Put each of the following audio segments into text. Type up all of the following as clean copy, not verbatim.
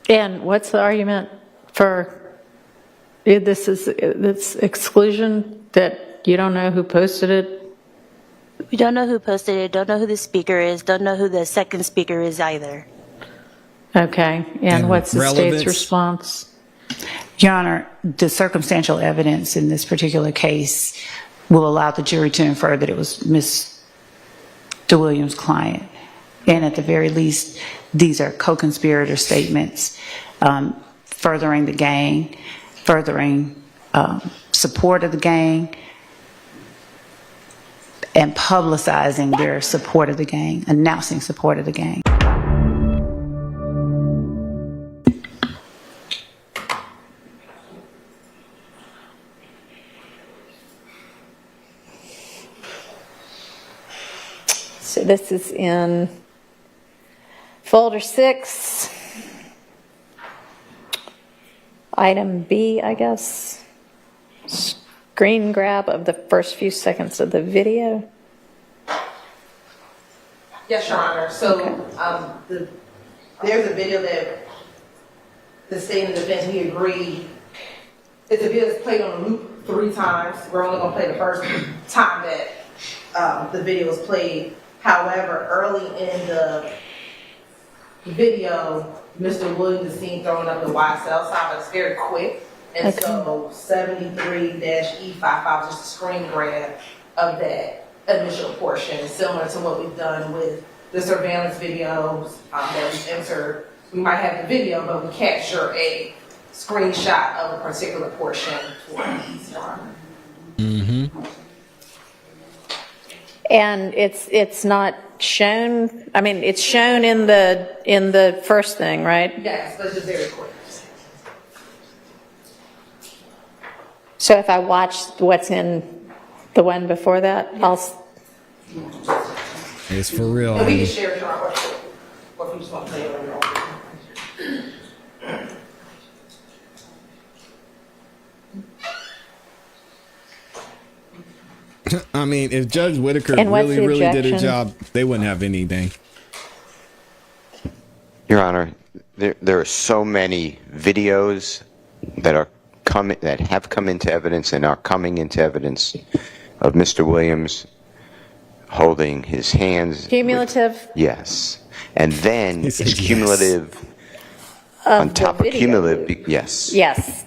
And what's the argument for this exclusion, that you don't know who posted it? We don't know who posted it, don't know who the speaker is, don't know who the second speaker is either. Okay, and what's the relevance? state's response? Your Honor, the circumstantial evidence in this particular case will allow the jury to infer that it was Mr. Williams' client. And at the very least, these are co-conspirator statements furthering the gang, furthering support of the gang, and publicizing their support of the gang, announcing support of the gang. So this is in folder 6, item B, I guess. Screen grab of the first few seconds of the video. Yes, Your Honor. So there's a video that the state and defense, we agreed. It's a video that's played on a loop 3 times. We're only going to play the first time that the video was played. However, early in the video, Mr. Williams is seen throwing up the YSL sign, but it's very quick. And so 73-E55 was just a screen grab of that initial portion, similar to what we've done with the surveillance videos that we entered. We might have the video, but we capture a screenshot of a particular portion for these, Your Honor. Mm-hmm. And it's not shown. I mean, it's shown in the first thing, right? Yes, but it's just very quick. So if I watch what's in the one before that, I'll. It's for real. And we can share it, Your Honor, or if you just want to play it on your own. I mean, if Judge Whitaker And what's really, the really did a objection? job, they wouldn't have anything. Your Honor, there are so many videos that have come into evidence and are coming into evidence of Mr. Williams holding his hands. Cumulative. Yes. And then He it's said yes. cumulative on top of cumulative. Yes. Yes.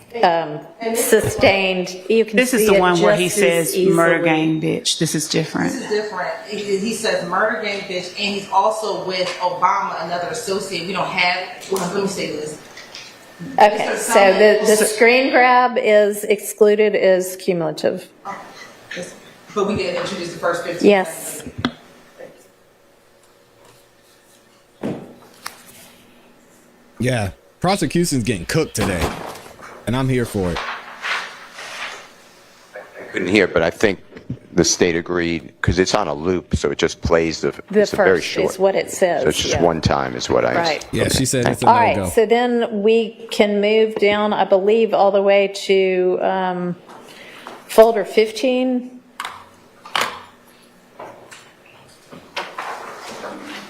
Sustained. You can This is see the it one where he just as says murder easily. gang bitch. This is different. This is different. He says murder gang bitch, and he's also with Obama, another associate. We don't have, well, let me say this. Okay, so the screen grab is excluded as cumulative. But we can introduce the first 15 Yes. seconds. Yeah, prosecution's getting cooked today, and I'm here for it. I couldn't hear, but I think the state agreed because it's on a loop, so it just plays The it's a very first short. is what it says. So it's just yeah. one time is what I Right. Yeah, she said it's a All right, no-go. so then we can move down, I believe, all the way to folder 15.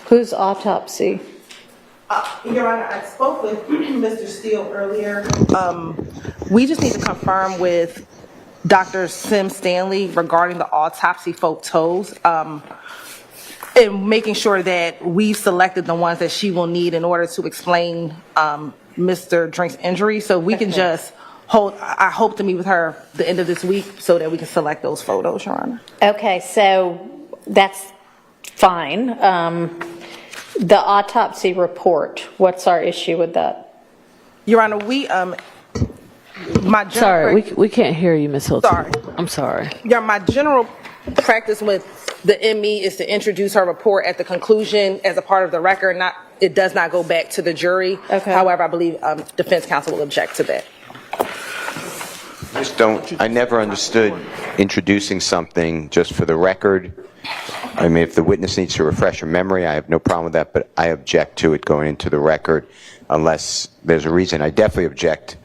Whose autopsy? Your Honor, I spoke with Mr. Steele earlier. We just need to confirm with Dr. Sim Stanley regarding the autopsy photos, and making sure that we've selected the ones that she will need in order to explain Mr. Drink's injury. So we can just hold, I hope to meet with her the end of this week so that we can select those photos, Your Honor. Okay, so that's fine. The autopsy report, what's our issue with that? Your Honor, Sorry, we can't hear you, Ms. Hilton. Sorry. I'm sorry. Yeah, my general practice with the ME is to introduce her report at the conclusion as a part of the record. It does not go back to the jury. Okay. However, I believe defense counsel will object to that. I never understood introducing something just for the record. I mean, if the witness needs to refresh her memory, I have no problem with that, but I object to it going into the record unless there's a reason. I definitely object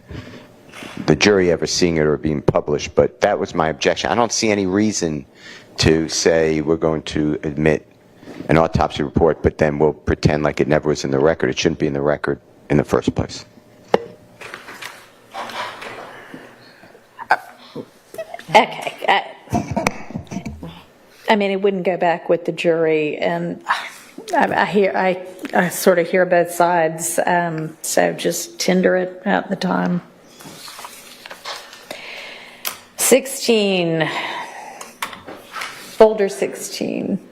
the jury ever seeing it or being published, but that was my objection. I don't see any reason to say we're going to admit an autopsy report, but then we'll pretend like it never was in the record. It shouldn't be in the record in the first place. Okay. I mean, it wouldn't go back with the jury, and I sort of hear both sides, so just tender it at the time. 16, folder 16.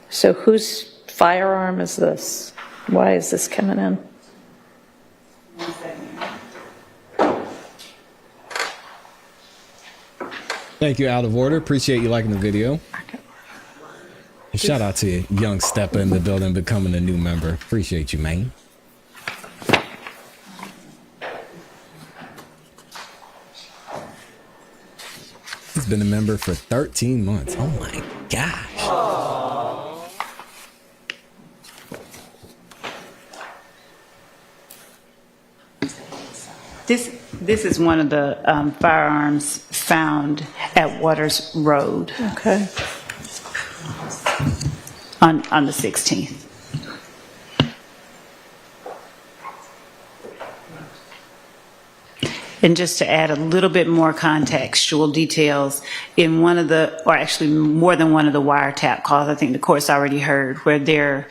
So whose firearm is this? Why is this coming in? Thank you, Out of Order. Appreciate you liking the video. And shout out to you, young stepper in the building, becoming a new member. Appreciate you, man. He's been a member for 13 months. Oh my gosh. This is one of the firearms found at Waters Road Okay. on the 16th. And just to add a little bit more contextual details, in one of the, or actually more than one of the wiretap calls, I think the court's already heard, where they're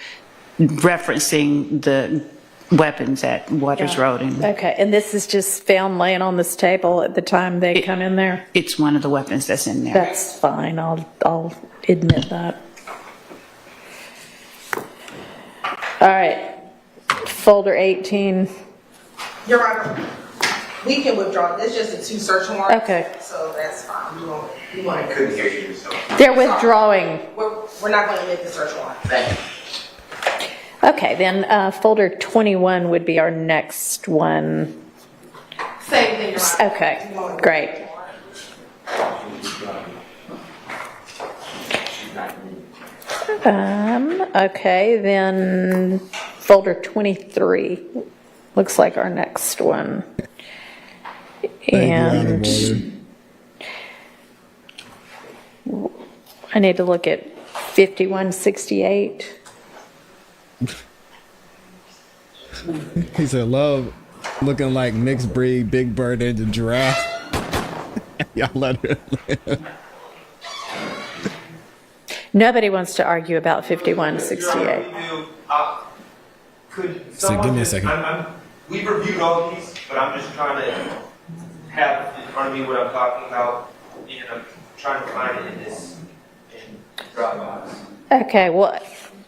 referencing the weapons at Waters Road. And Okay, and this is just found laying on this table at the time they come in there? it's one of the weapons that's in there. That's fine, I'll admit that. All right, folder 18. Your Honor, we can withdraw. It's just a 2 search warrants. Okay. So that's fine. We want to. Couldn't hear you, so. They're withdrawing. We're not going to make the search warrant. Thank you. Okay, then folder 21 would be our next one. Same thing, Your Honor. Okay, great. Okay, then folder 23 looks like our next one. And I need to look at 5168. He said, love looking like mixed breed, big bird engine giraffe. Y'all let her live. Nobody wants to argue about 5168. So give me a second. We've reviewed all these, but I'm just trying to have in front of me what I'm talking about, and I'm trying to find it in this Dropbox. Okay, well,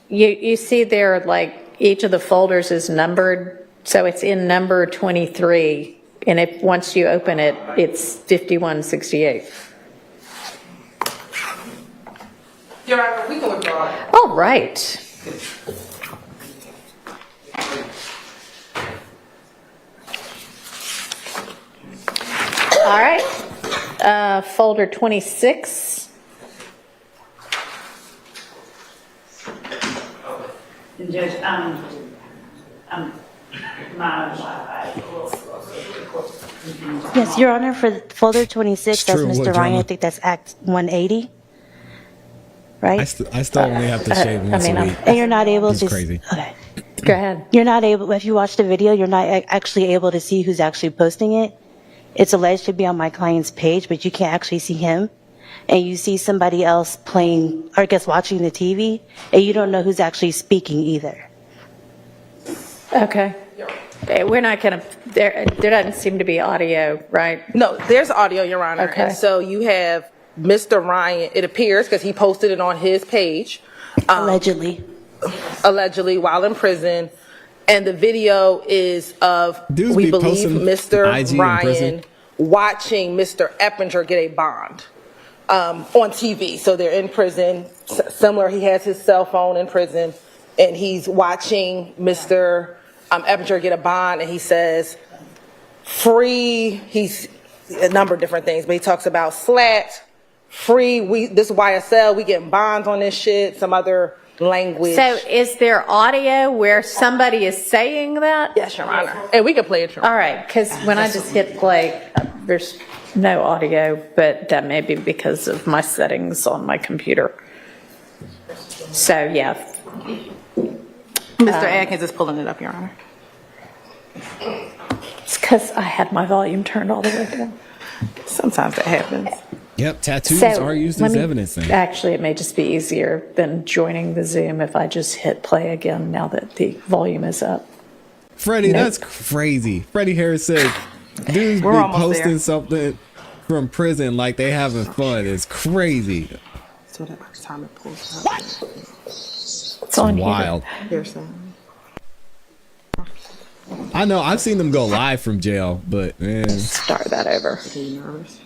you see there, like, each of the folders is numbered, so it's in number 23, and if, once you open it, it's 5168. Your Honor, we can withdraw it. All right. All right, folder 26. And Judge, my Wi-Fi is a little slow, so the court's confused. Yes, Your Honor, for folder 26, It's that's true, Mr. what Ryan. I drama? think that's Act 180, right? I still only have to shave once mean, a week. And you're not able It's to. crazy. Okay. Go ahead. You're not able, if you watch the video, you're not actually able to see who's actually posting it. It's alleged to be on my client's page, but you can't actually see him. And you see somebody else playing, or I guess watching the TV, and you don't know who's actually speaking either. Okay. We're not going to, there doesn't seem to be audio, right? No, there's audio, Your Honor. Okay. And so you have Mr. Ryan, it appears, because he posted it on his page, Allegedly. allegedly while in prison. And the video is of, Dudes we be believe, posting Mr. IG in Ryan prison. watching Mr. Eppinger get a bond on TV. So they're in prison. Similar, he has his cell phone in prison, and he's watching Mr. Eppinger get a bond, and he says, free, he's a number of different things, but he talks about slat, free, this YSL, we getting bonds on this shit, some other language. So is there audio where somebody is saying that? Yes, Your Honor. And we can play it, Your Honor. All right, because when I just hit play, there's no audio, but that may be because of my settings on my computer. So, yeah. Mr. Atkins is pulling it up, Your Honor. Because I had my volume turned all the way down. Sometimes that happens. Yep, tattoos So, are used let as me- evidence then. Actually, it may just be easier than joining the Zoom if I just hit play again now that the volume is up. Freddie, Nope. that's crazy. Freddie Harris said, dudes be We're almost posting there. something from prison like they having fun. It's crazy. So that much time it pulls out. It's on Wild. Here's some. I know, I've seen them go live from jail, but man, here. Start that over. Are you nervous,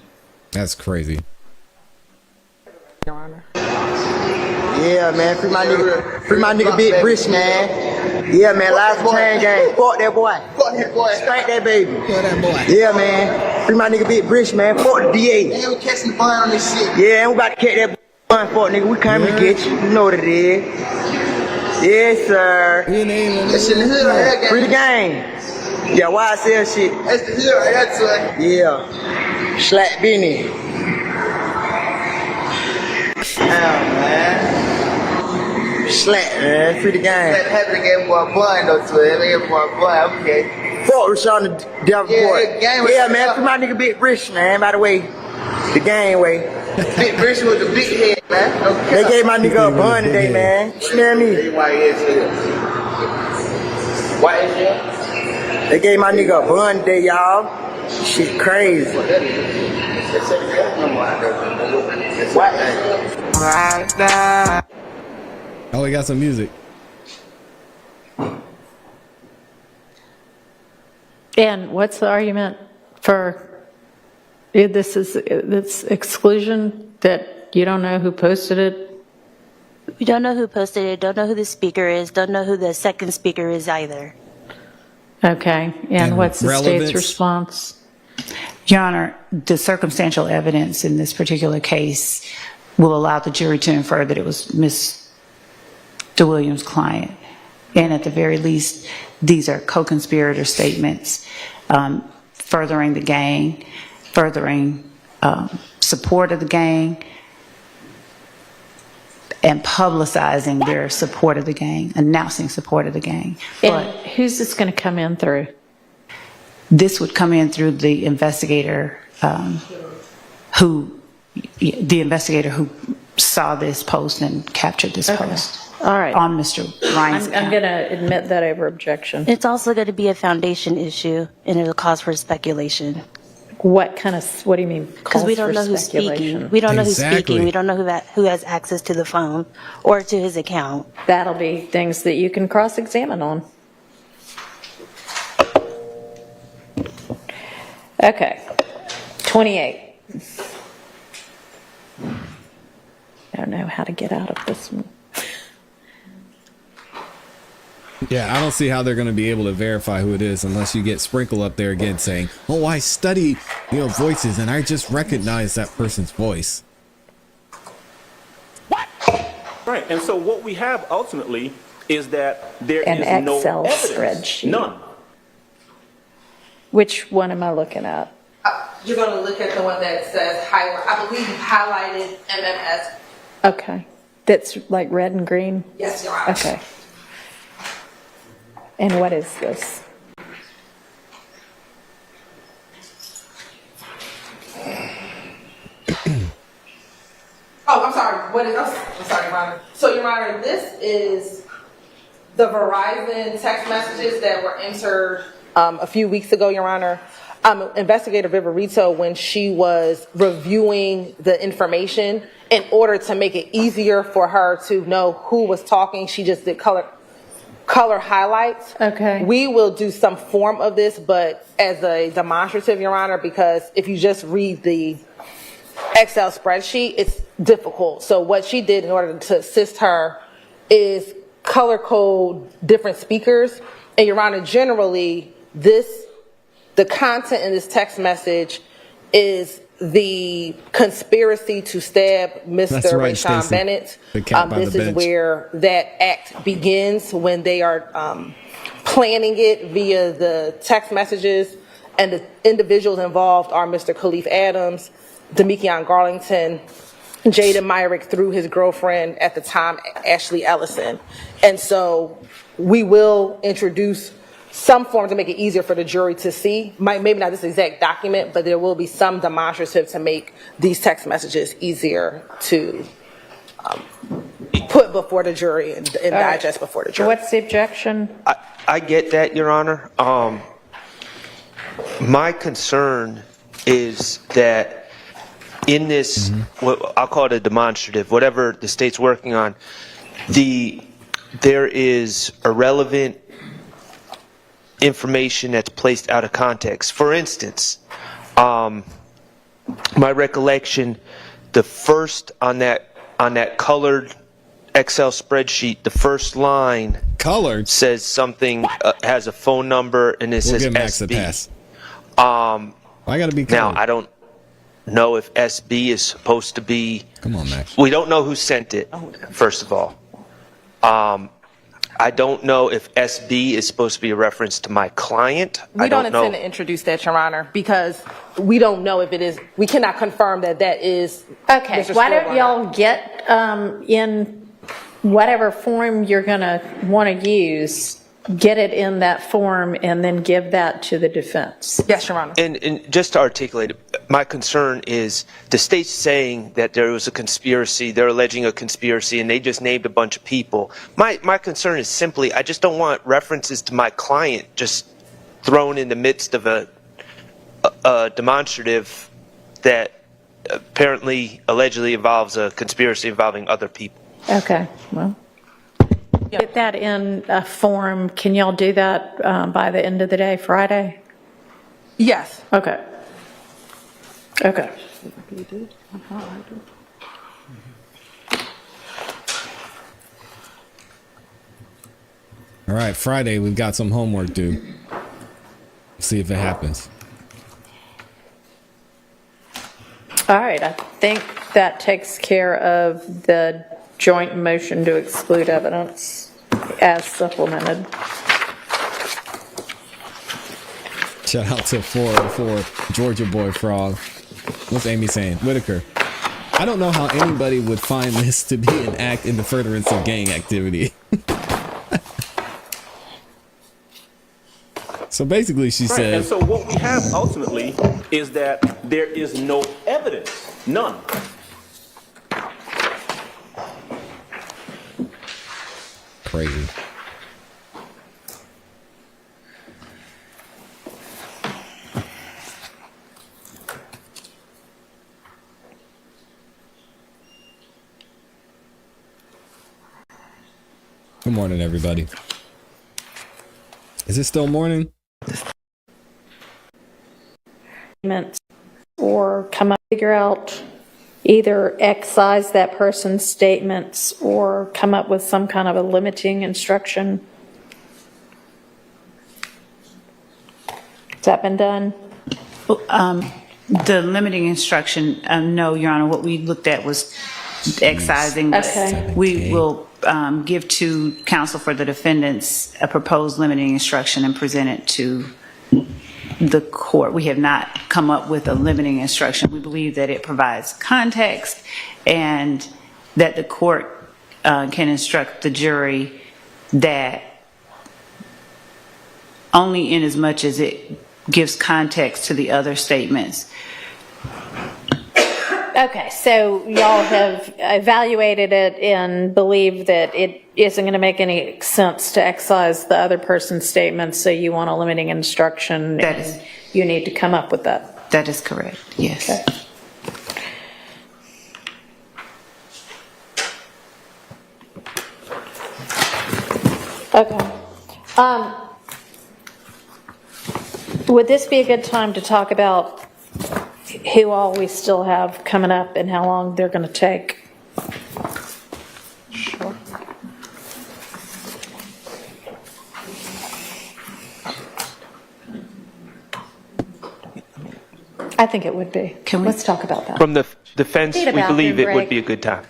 that's crazy. Your Honor? Yeah, man, free my nigga Big Rich, man. Yeah, man, last chain gang. Fuck that boy. Fuck that boy. Spank that baby. Look at that boy. Yeah, man. Free my nigga Big Rich, man. Fuck the DA. Yeah, we catching the bun on this shit. Yeah, and we about to catch that bun, fuck nigga. We coming to get you. You know what it is. Yes, sir. Your name on That shit in the hood right there, Free the gang. gang. Yeah, YSL shit. That's the hood right there, son. Yeah. Slack Benny. Damn, man. Slack, man. Free the gang. That happy to get boy a bun, though, so they gave boy a bun, okay. Fuck Rashawn the Davenport. Yeah, gang was- Yeah, man. Free my nigga Big Rich, man. By the way, the gang way. Big Rich with the big head, man. No They cap. gave my nigga a bun today, Yeah. man. Smell me. Why is here? Why is here? They gave my nigga a bun today, y'all. Shit crazy. Oh, we got some music. And what's the argument for this exclusion that you don't know who posted it? We don't know who posted it, don't know who the speaker is, don't know who the second speaker is either. Okay, and And what's the relevance? state's response? Your Honor, the circumstantial evidence in this particular case will allow the jury to infer that it was Ms. DeWilliams' client. And at the very least, these are co-conspirator statements furthering the gang, furthering support of the gang, and publicizing their support of the gang, announcing support of the gang. And But who's this going to come in through? this would come in through the investigator who saw this post and captured this post All right. on Mr. Ryan's I'm account. going to admit that over objection. It's also going to be a foundation issue, and it'll cause for speculation. What do you mean? Because we calls don't for know who's speculation? speaking. We don't know who's Exactly. speaking. We don't know who has access to the phone or to his account. That'll be things that you can cross-examine on. Okay, 28. I don't know how to get out of this one. Yeah, I don't see how they're going to be able to verify who it is unless you get Sprinkle up there again saying, "Oh, I study, voices, and I just recognize that person's voice." Right, and so what we have ultimately is that there An is no Excel evidence, spreadsheet. none. Which one am I looking at? You're going to look at the one that says highlight. I believe you highlighted MMS. Okay, that's like red and green? Yes, Your Honor. Okay. And what is this? Oh, I'm sorry. I'm sorry, Your Honor. So, Your Honor, this is the Verizon text messages that were entered a few weeks ago, Your Honor. Investigator Viverito, when she was reviewing the information, in order to make it easier for her to know who was talking, she just did color highlights. Okay. We will do some form of this, but as a demonstrative, Your Honor, because if you just read the Excel spreadsheet, it's difficult. So what she did in order to assist her is color code different speakers. And Your Honor, generally, the content in this text message is the conspiracy to stab Mr. That's right, Rayshawn Stacey. Bennett. The cat by This the is bench. where that act begins, when they are planning it via the text messages. And the individuals involved are Mr. Khalif Adams, Demikion Garlington, Jada Myrick through his girlfriend at the time, Ashley Ellison. And so we will introduce some form to make it easier for the jury to see. Maybe not this exact document, but there will be some demonstrative to make these text messages easier to put before the jury and digest before the jury. What's the objection? I get that, Your Honor. My concern is that in this, what I'll call it a demonstrative, whatever the state's working on, there is irrelevant information that's placed out of context. For instance, my recollection, the first on that colored Excel spreadsheet, the first line Colored says something, has a phone number, and it says give Max SB. a pass. I gotta be colored. Now, I don't know if SB is supposed to be. Come on, Max. We don't know who sent it, first of all. I don't know if SB is supposed to be a reference to my client. We I don't don't know. intend to introduce that, Your Honor, because we don't know if it is, we cannot confirm that is. Okay, Mr. why Steele don't y'all get in whatever form you're going to want to use, get it in that form, and then give that to the defense. Yes, Your Honor. And just to articulate it, my concern is the state's saying that there was a conspiracy, they're alleging a conspiracy, and they just named a bunch of people. My concern is simply, I just don't want references to my client just thrown in the midst of a demonstrative that apparently, allegedly involves a conspiracy involving other people. Okay, well, get that in a form. Can y'all do that by the end of the day, Friday? Yes. Okay. Okay. All right, Friday, we've got some homework due. See if it happens. All right, I think that takes care of the joint motion to exclude evidence as supplemented. Shout out to 404 Georgia Boy Frog. What's Amy saying? Whitaker. I don't know how anybody would find this to be an act in the furtherance of gang activity. So basically she Right, said. and so what we have ultimately is that there is no evidence, none. Crazy. Good morning, everybody. Is it still morning? Or come up, figure out, either excise that person's statements or come up with some kind of a limiting instruction. Has that been done? The limiting instruction, no, Your Honor, what we looked at was excising. Okay. We will give to counsel for the defendants a proposed limiting instruction and present it to the court. We have not come up with a limiting instruction. We believe that it provides context and that the court can instruct the jury that only in as much as it gives context to the other statements. Okay, so y'all have evaluated it and believe that it isn't going to make any sense to excise the other person's statements, so you want a limiting instruction That and is- you need to come up with that. That is correct, yes. Okay. Would this be a good time to talk about who all we still have coming up and how long they're going to take? Sure. I think it would be. Can we- Let's talk about that. From the defense, Need a we bathroom believe it break. would be a good time.